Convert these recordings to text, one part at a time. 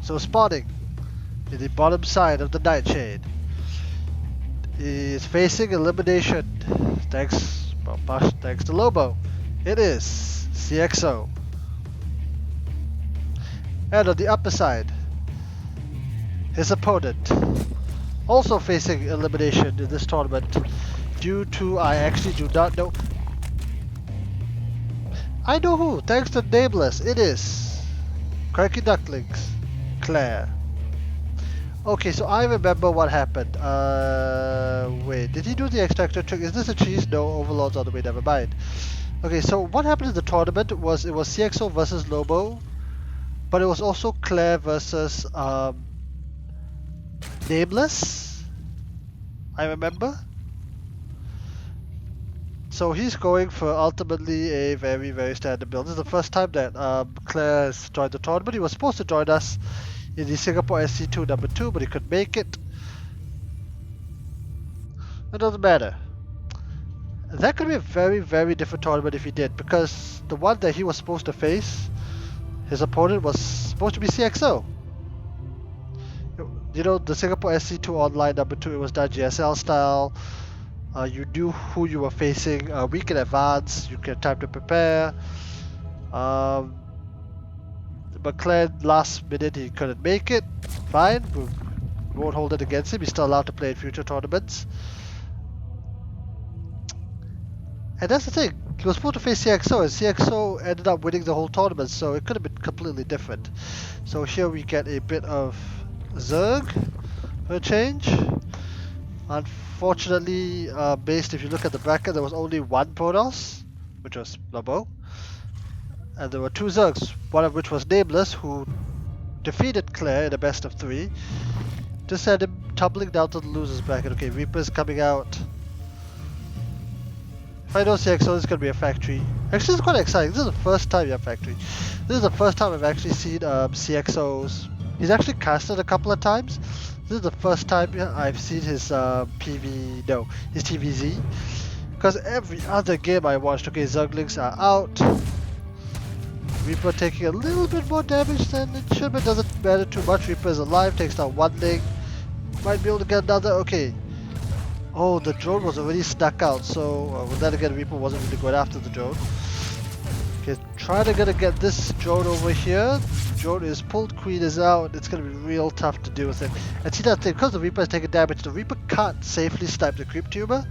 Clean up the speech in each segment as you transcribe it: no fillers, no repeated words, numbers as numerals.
So spawning in the bottom side of the Nightshade is facing elimination. Thanks to Lobo. It is CXO. And on the upper side, his opponent, also facing elimination in this tournament, due to I actually do not know. I know who, thanks to Nameless, it is Cranky Ducklings, Clare. Okay, so I remember what happened. Wait, did he do the extractor trick? Is this a cheese? No, Overlord's on the way, never mind. Okay, so what happened in the tournament was it was CXO versus Lobo, but it was also Clare versus Nameless, I remember. So he's going for ultimately a very, very standard build. This is the first time that Clare has joined the tournament. He was supposed to join us in the Singapore SC2 number 2, but he couldn't make it. It doesn't matter. That could be a very, very different tournament if he did, because the one that he was supposed to face, his opponent was supposed to be CXO. You know, the Singapore SC2 Online number 2, it was done GSL style. You knew who you were facing a week in advance. You had time to prepare. But Clare, last minute, he couldn't make it. Fine, we won't hold it against him. He's still allowed to play in future tournaments. And that's the thing. He was supposed to face CXO, and CXO ended up winning the whole tournament, so it could have been completely different. So here we get a bit of Zerg for a change. Unfortunately, based if you look at the bracket, there was only one Protoss, which was Lobo. And there were two Zergs, one of which was Nameless, who defeated Clare in a best of 3 to send him tumbling down to the losers bracket. Okay, Reaper's coming out. If I know CXO, this is going to be a factory. Actually, it's quite exciting. This is the first time you have factory. This is the first time I've actually seen CXO's. He's actually casted a couple of times. This is the first time I've seen his his TVZ. Because every other game I watched, okay, Zerglings are out. Reaper taking a little bit more damage than it should, but doesn't matter too much. Reaper is alive, takes down one thing. Might be able to get another, okay. Oh, the drone was already stuck out, so then again, Reaper wasn't really going after the drone. Okay, trying to get this drone over here. Drone is pulled, Queen is out. It's going to be real tough to deal with it. And see that thing, because the Reaper is taking damage, the Reaper can't safely snipe the Creep Tuber.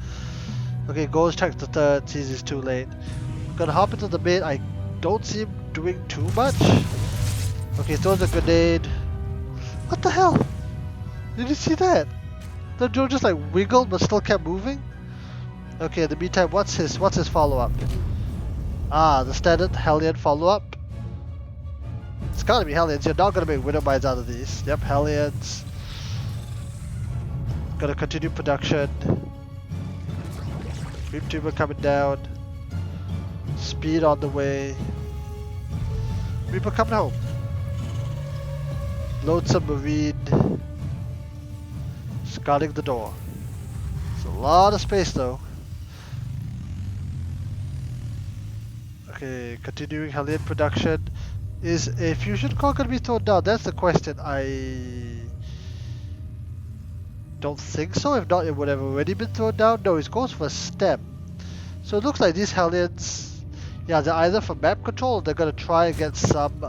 Okay, goes check the third, sees he's too late. Gonna hop into the bait. I don't see him doing too much. Okay, throws a grenade. What the hell? Did you see that? The drone just like wiggled but still kept moving. Okay, in the meantime, what's his follow-up? Ah, the standard Hellion follow-up. It's gotta be Hellions. You're not gonna make Widow Mines out of these. Yep, Hellions. Gonna continue production. Creep Tuber coming down. Speed on the way. Reaper coming home. Load submarine. Guarding the door. It's a lot of space though. Okay, continuing Hellion production. Is a fusion core going to be thrown down? That's the question. I don't think so. If not, it would have already been thrown down. No, it goes for a stem. So it looks like these Hellions, yeah, they're either for map control or they're going to try and get some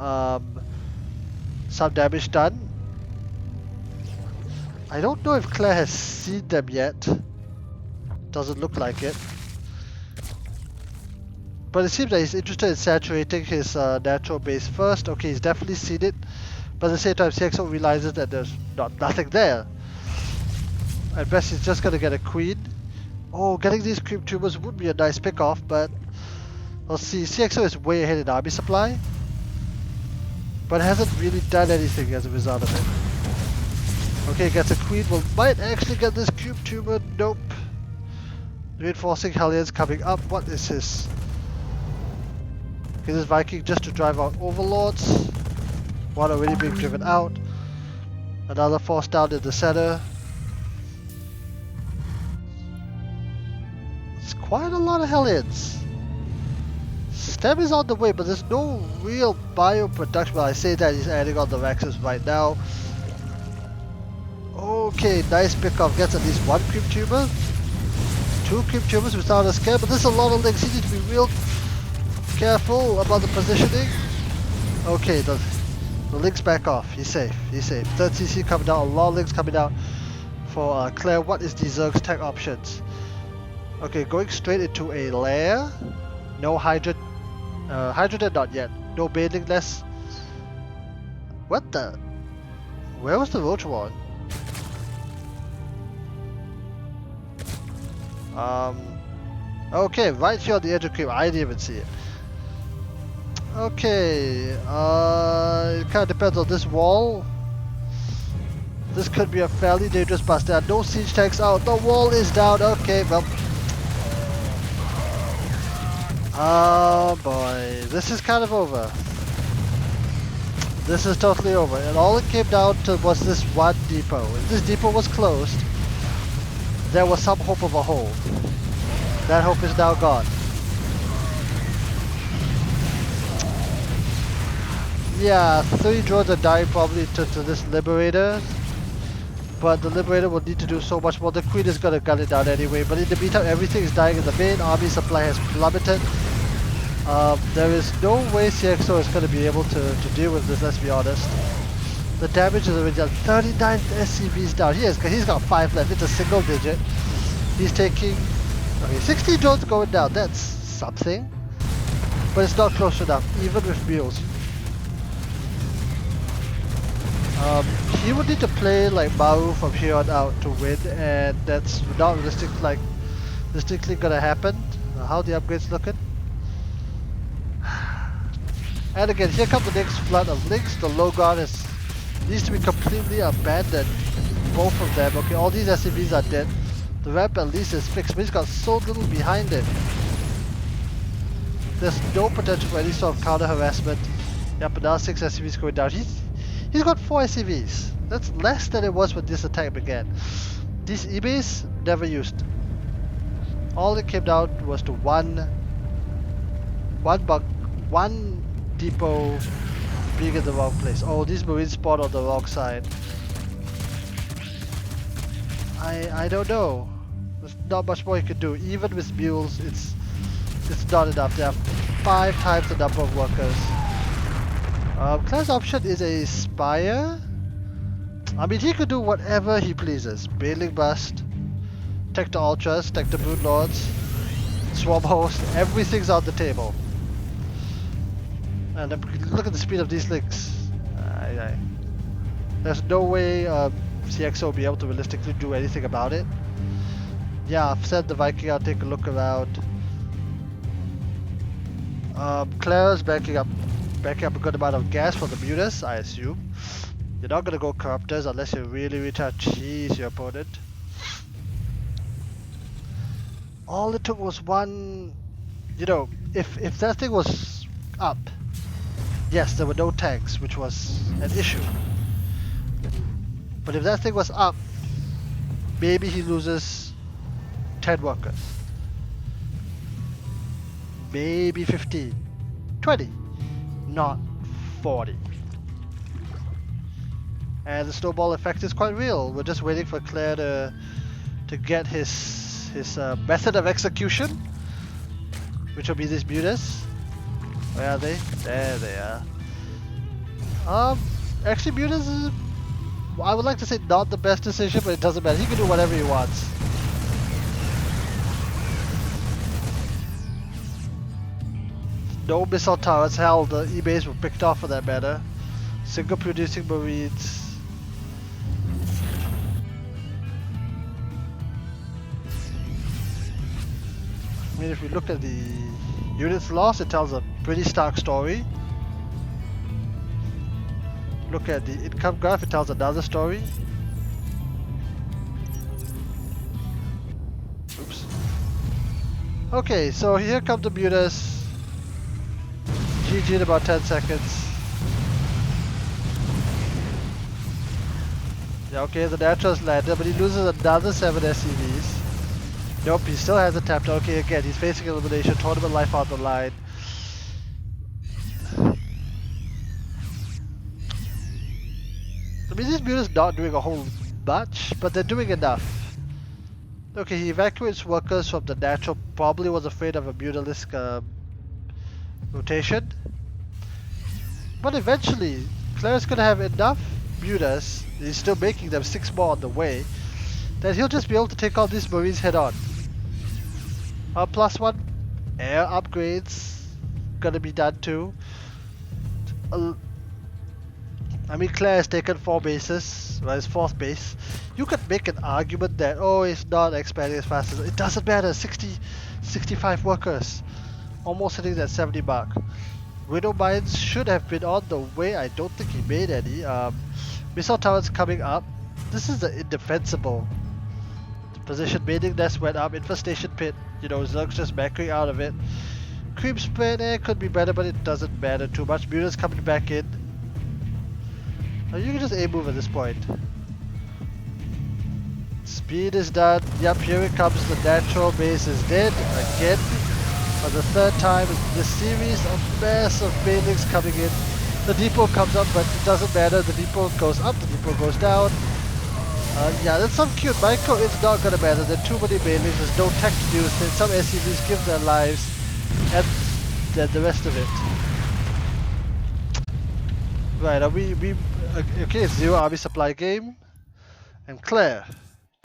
damage done. I don't know if Clare has seen them yet. Doesn't look like it. But it seems that he's interested in saturating his natural base first. Okay, he's definitely seen it. But at the same time, CXO realizes that there's nothing there. At best, he's just gonna get a queen. Oh, getting these creep tubers would be a nice pick-off, but we'll see. CXO is way ahead in army supply, but hasn't really done anything as a result of it. Okay, gets a queen. Well, might actually get this cube tuber. Nope. Reinforcing Hellions coming up. What is his? Okay, this Viking just to drive out overlords. One already being driven out. Another force down in the center. It's quite a lot of Hellions. Stem is on the way, but there's no real bioproduction. Well, I say that he's adding on the Rexes right now. Okay, nice pickoff. Gets at least one creep tumor. 2 creep tumors without a scare, but there's a lot of links. He needs to be real careful about the positioning. Okay, the link's back off. He's safe. He's safe. 3rd CC coming down. A lot of links coming out for Clare. What is the Zerg's tech options? Okay, going straight into a lair. No hydrogen. Hydrogen not yet. No bathing less. What the? Where was the roach one? Okay, right here on the edge of creep. I didn't even see it. Okay, it kind of depends on this wall. This could be a fairly dangerous bust. There are no siege tanks out. The wall is down. Okay, well. Oh boy, this is kind of over. This is totally over. And all it came down to was this one depot. If this depot was closed, there was some hope of a hold. That hope is now gone. Yeah, 3 drones are dying probably to this Liberator. But the Liberator will need to do so much more. The Queen is gonna gun it down anyway. But in the meantime, everything is dying. The main army supply has plummeted. There is no way CXO is gonna be able to deal with this, let's be honest. The damage is already done. 39 SCVs down. He's got 5 left. It's a single digit. He's taking... Okay, 16 drones going down. That's something. But it's not close enough, even with mules. He would need to play like Maru from here on out to win, and that's not realistically gonna happen. How the upgrades looking? And again, here comes the next flood of links. The low ground needs to be completely abandoned. Both of them. Okay, all these SCVs are dead. The ramp at least is fixed, but he's got so little behind it. There's no potential for any sort of counter harassment. Yep, but now 6 SCVs going down. He's got 4 SCVs. That's less than it was when this attack began. These eBays never used. All it came down was to one depot being in the wrong place. Oh, these marines spawned on the wrong side. I don't know. There's not much more you can do. Even with mules, it's not enough. They have 5 times the number of workers. Clare's option is a Spire. I mean, he could do whatever he pleases. Bailing Bust, Tech the Ultras, Tech the Moon Lords, Swarm Host, everything's on the table. And look at the speed of these links. There's no way CXO will be able to realistically do anything about it. Yeah, I've sent the Viking out, take a look around. Clare's backing up a good amount of gas for the mutas, I assume. You're not gonna go corruptors unless you really try to cheese your opponent. All it took was one, if that thing was up, yes, there were no tanks, which was an issue. But if that thing was up, maybe he loses 10 workers. Maybe 15, 20, not 40. And the snowball effect is quite real. We're just waiting for Clare to get his method of execution, which will be these mutas. Where are they? There they are. Actually, mutas is, I would like to say, not the best decision, but it doesn't matter. He can do whatever he wants. No missile towers. Hell, the eBays were picked off for that matter. Single producing marines. I mean, if we look at the units lost, it tells a pretty stark story. Look at the income graph, it tells another story. Oops. Okay, so here come the mutas. GG in about 10 seconds. Yeah, okay, the Natural's landed, but he loses another 7 SCVs. Nope, he still has a tapped. Okay, again, he's facing elimination, tournament life on the line. I mean, these mutas not doing a whole much, but they're doing enough. Okay, he evacuates workers from the natural, probably was afraid of a mutalisk rotation. But eventually, Clare's gonna have enough mutas, he's still making them 6 more on the way, that he'll just be able to take on these Marines head on. +1 air upgrades gonna be done too. I mean, Clare has taken 4 bases, well, his 4th base. You could make an argument that, oh, it's not expanding as fast as... It doesn't matter, 65 workers. Almost hitting that 70 mark. Widow Mines should have been on the way, I don't think he made any. Missile towers coming up. This is the indefensible position. Mating nest went up, infestation pit, you know, Zerg's just backing out of it. Creep spread could be better, but it doesn't matter too much. Mutants coming back in. You can just A-move at this point. Speed is done. Yep, here it comes. The natural base is dead again. For the 3rd time in this series, a mass of banelings coming in. The depot comes up, but it doesn't matter. The depot goes up, the depot goes down. Yeah, that's some cute micro. It's not gonna matter. There are too many banelings. There's no tech to use. Some SCVs give their lives, and then the rest of it. Right, okay, it's 0 army supply game. And Clare.